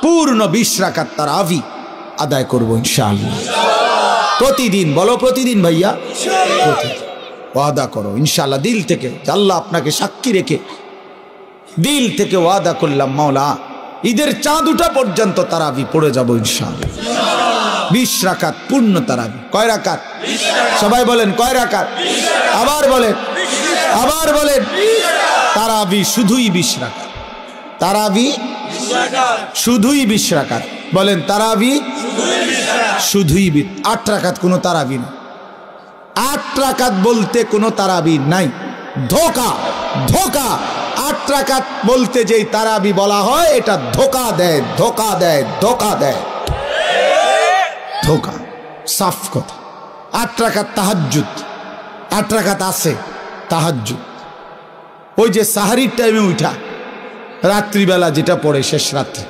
পূর্ণ 20 রাকাত তারাবি আদায় করব ইনশাআল্লাহ। প্রতিদিন বলো, প্রতিদিন ভাইয়া, প্রতিদিন ওয়াদা করো ইনশাআল্লাহ দিল থেকে। আল্লাহ আপনাকে সাক্ষী রেখে দিল থেকে ওয়াদা করলাম, মাওলা ঈদের চাঁদ উঠা পর্যন্ত তারাবি পড়ে যাব ইনশাআল্লাহ। 20 রাকাত পূর্ণ তারাবি। কয় রাকাত? সবাই বলেন কয় রাকাত? আবার বলেন, আবার বলেন। তারাবি শুধুই 20 রাকাত। তারাবি শুধুই 20 রাকাত। বলেন তারাবি শুধুই 8 রাকাত। কোনো তারাবি না। 8 রাকাত বলতে কোনো তারাবি নাই। ধোকা, ধোকা। 8 রাকাত বলতে যেই তারাবি বলা হয় এটা ধোকা দেয়, ধোকা দেয়, ধোকা দেয়, ধোকা। সাফ কথা। 8 রাকাত তাহাজ্জুদ। 8 রাকাত আছে তাহাজ্জুদ, ওই যে সাহারির টাইমে উঠা রাত্রিবেলা যেটা পড়ে শেষ রাত্রে